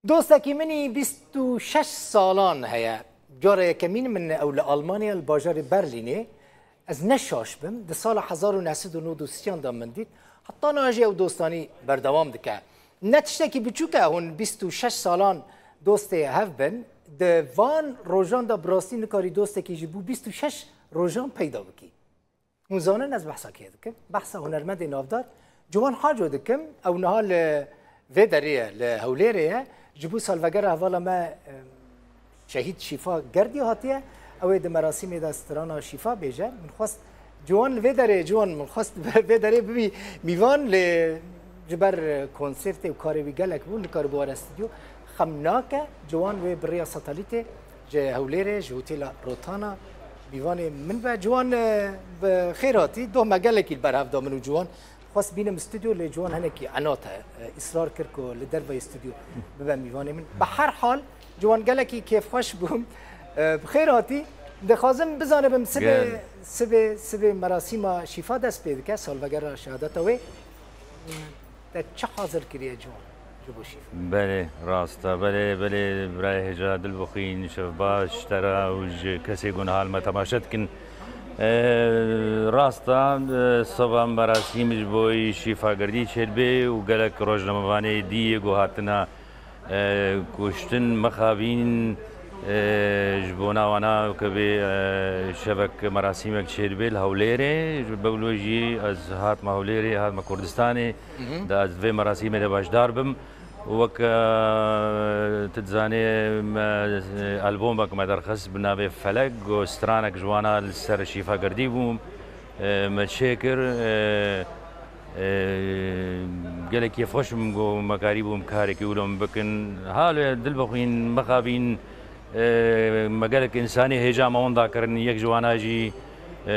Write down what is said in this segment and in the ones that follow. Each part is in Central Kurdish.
دوستکی منی 26 سالان هیا جاره کمین من اول آلمانیا الباجار برلینه از نشاش بم ده سال 1993 دام من دید حتی ناجی او دوستانی بردوام دکه نتشتکی بچوکه هون 26 سالان دوستی هف بن ده وان روزان دا براستی نکاری دوستکی جبو 26 روزان پیدا بکی اون زانن از بحثا که دکم بحثا هنرمند نافدار جوان حاجو دکم او نهال و دریه لهولیریه جبو سالوگر احوالا ما شهید شفا گردی هاتیه او ده مراسم دسترانا شفا بیجه من خواست جوان و داره جوان من خواست و داره ببی میوان جبر کنسرت و کاری گلک بود نکار بوار استودیو خمناکه جوان و بریا ساتالیت جه هولیره جه هتل روتانا میوان من و جوان بخیراتی دو مگلکی برهف دامنو جوان خواست بینم استودیو لجوان هنکی عناته اصرار کرد که لدر و استودیو ببین میوانه من به هر حال جوان گلکی کیف خوش بوم بخیراتی دخوازم بزنم سب مراسم شفا دست پیدا که سالوگر شهادت وی در چه حاضر کریه جوان جبو شفا بله راسته بله برای هجا دل بخین شفباش ترا و کسی گناه ما تماشت کن راستا صبح مراسمش بوی شفاگردی چربه و گلک روزنامه‌وانی دی گوهاتنا کشتن مخابین جبونا که به شبک مراسمک چربه الهولیره بقولوجی از هات مهولیره هات مکردستانی دا از و مراسم ده باشدار بم وك تتزاني ألبومك ما درخص بنابي فلق وسترانك جوانا لسر شيفا قرديبوم متشاكر قالك كيف خوشم جو مكاريبوم كارك يقولون بكن هالو دل بخين مخابين ما قالك إنساني هيجا ما ذاكرن يك جوانا جي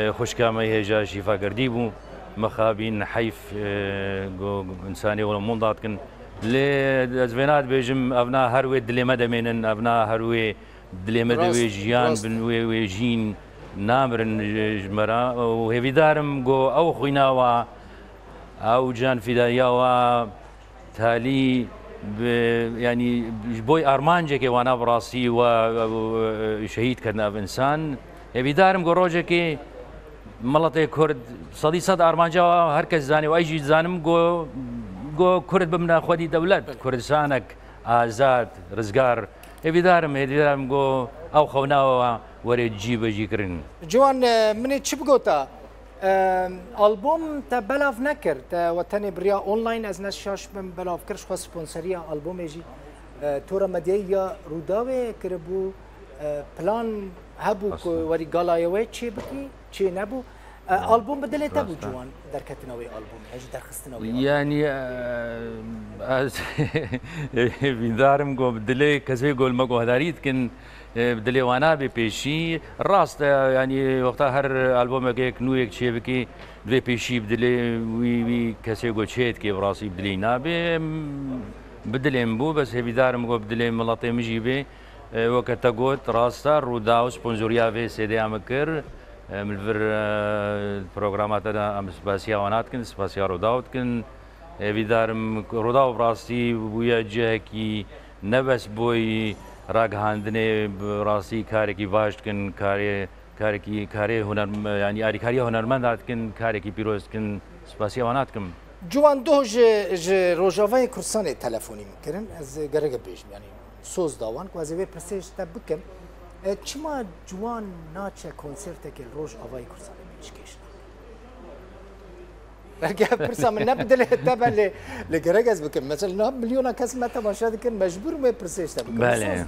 خوشكا ما هيجا شيفا قرديبوم مخابين حيف جو إنساني ولا منضات كن لازفينات بيجم أبناء هروي دلما دمينن أبناء هروي دلما دوي جيان بن جين نامرن جمرا وهي دارم جو أو خوينا أو جان فدايا و تالي يعني بوي أرمانجة كي وانا براسي وشهيد كنا بإنسان هي دارم جو روجة كي ملطي كرد صدي صد أرمانجة هركز زاني وأيجي زانم جو كرد بمنا خودي دولت كردستانك آزاد رزقار هيدارم جو أو خونا وريد جيبه جيكرن جوان مني چی بگوتا ألبوم تا بلاف نکر تا وطن بریا أونلاين از نشاش بم بلاف کرش خواست سپونسریا ألبوم جي تورا مديا روداوي كربو بلان هبو وري غالايوي چی بكي چی نبو ألبوم بدلت أبو جوان در كتناوي ألبوم هجي در خستناوي يعني بيدارم جو بدلي كذا يقول ما جو هداريت كن بدلي وانا ببيشي راست يعني وقتها هر ألبوم كيك نويك شيء بكي بدلي بيشي بدلي وي كذا يقول شيء كي براسي بدلي نابي بدلي مبو بس بيدارم جو بدلي ملاطي مجيبه وقتها قلت راستا رودا سبونسوريا في سيدي أمكر من الفر البرنامجات أنا أم سباسيا وناتكن سباسيا روداوتكن بيدارم روداو براسي ويا جهكي نبس بوي راق هاندني براسي كاركي باشتكن كاري هنر يعني أري كاري هنرمند هاتكن كاركي بيروزكن سباسيا وناتكن جوان دو ج روجاوي كورساني تلفوني مكرن از گرگ بیش يعني سوز داوان كوازي وي برستيج تبكم چما جوان ناچه کنسرت که روز آوای کورسانه میشکش برگه پرسا من نبدله تبع لگرگ از بکن مثلا مليون کس ما تماشا دکن مجبور می پرسیش تبکن بله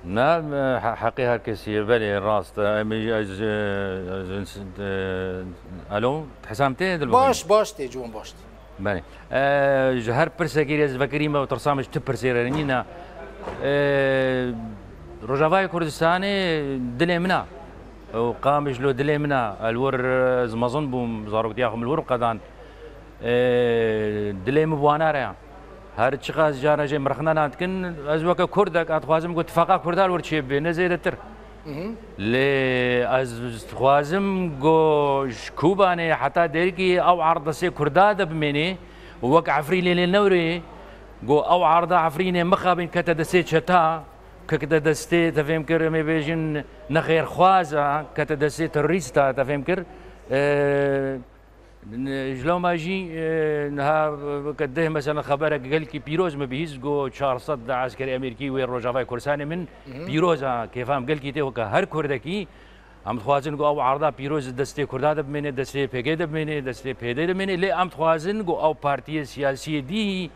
نه حقی هر کسی بله راست الو حسامتي باش تي جوان باش تي بله هر پرسه کی از وکریم و ترسامش تپرسیرنینا روجافای كردستاني دلي منا وقامش له دلي منا الور زمازون بوم زاروك دياخم الور قدان دلي مبوانا ريا هر تشخاص جانا جاي مرخنا ناتكن ازوك كردك اتخوازم قلت فقا كردال ورتشيب نزيدتر لي از خوازم جو كوباني حتى ديركي او عرض سي كرداد بمني ووك عفري لي نوري جو او عرضه عفرينه مخابن كتدسيت شتا كتدستي تفهم كر مي بيجن نخير خوازه كتدسيت الريستا تفهم كر جلو ما جي نها كده مثلا خبرك قال كي بيروز ما بيهز جو 400 عسكري امريكي وين روجافاي كورساني من بيروزا كيفهم قال كي تو هر كردكي ام خوازن جو او عرضه بيروز دستي كرداد بمنه دستي بيجد بمنه دستي بيدد بمنه لي ام خوازن جو او بارتي سياسي دي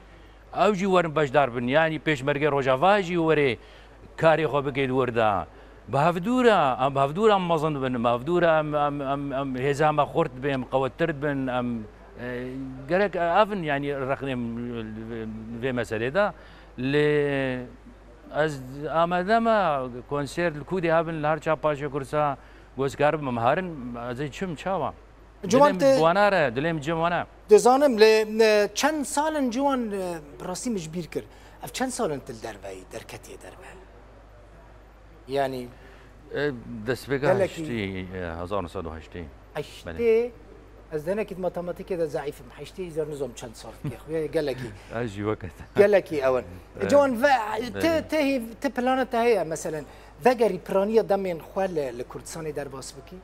او جي ورن باشدار بن يعني پیش مرګ روجافا جي وري كاري خو بقيد وردا بهفدورا مظن بن بهفدورا ام هزامه خورت بهم قوترت بن ام قالك افن يعني الرقم في مسألة ده ل از آمدما کنسرت الكودي هابن لهر چا پاشو کرسا گوزگار ممهارن ازی چم چاوا جوان بواناره دلیم جوانا دزانم ل چند سالن جوان براسي مجبير كر اف چند سالن تل دربي دركتي دربه يعني دست بگاه هشتی 1908 هشتی از دنكت ماتماتيكي ده ضعيف محشتي اذا نظام چند سال يا اخويا قال لك اجي وقت قال لك اول جوان تهي تبلانت هي مثلا وگری پرانی دمین خوال لکردستان در باس بکی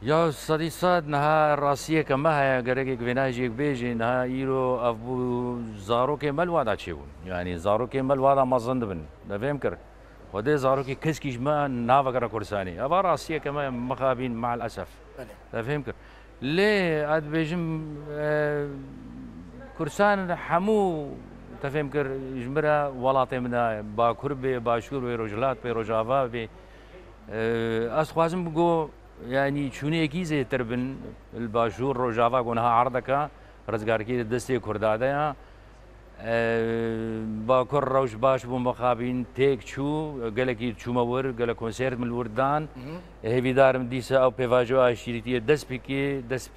یا صدی صد نها راسیه کما هیا گرگی گویناجی بیجی نها ایرو ابو زارو که ملوادا چیون یعنی زارو که ملوادا مزند بن نفهم کر وده زارو که کس کیش ما نافقر کردستانی ابا راسیه کما مخابین مع الاسف نفهم کر لی اد بیجم کردستان حمو تفهم كر جمرة ولاطي منا باكربي باشور وروجلات بروجافا ب أسخوازم بقو يعني شوني كيزة تربن الباشور روجافا قونها عرضك رزقار كي دستي كردادا باكر روش باش بو مخابين تيك شو قالكي شو مور قال كونسيرت من الوردان هيفي دارم ديسا او بيفاجو اشيريتي دس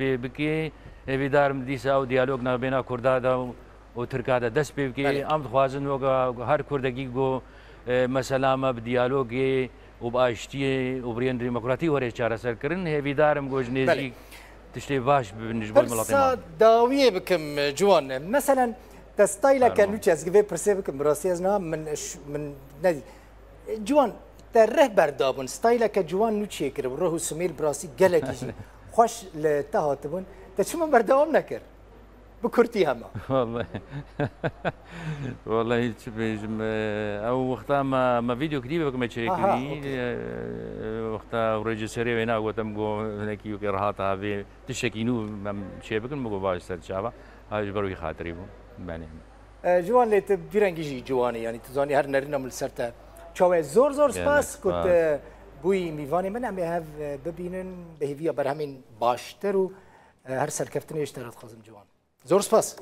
بكي هيفي دارم ديسا او ديالوج بين كردادا وتركادا دس بيبكي ام خوازن وغا هر كردگي گو مثلا ما بديالوجي وباشتي وبرين ديمقراطي وري چاره سر كرن هي دارم گوج نيزي تشتي باش بالنسبه للملاطين داويه بكم جوان مثلا تستايلا كانو تشازغي برسيبكم براسيزنا من نادي جوان تره بردابون ستايلا كجوان نو تشيكر روح سميل براسي قالكي خوش لتهاتبون تشم برداوم نكر بكرتي هما والله او وقتها ما فيديو كليب بكم تشيكني وقتها ريجيسيري وينا وتم جو هناك يوكي راحتها في تشكينو شيء بكم مو باش تشابا هاي بروي خاطري يعني جوان لي تبيرنجي جواني يعني تزاني هر نرنا من سرتا چاوي زور سپاس كنت بوي ميواني من عم هاف ببينن بهيفيا برهمين باشتر و هر سركفتني اشترت خازم جوان زور سپاس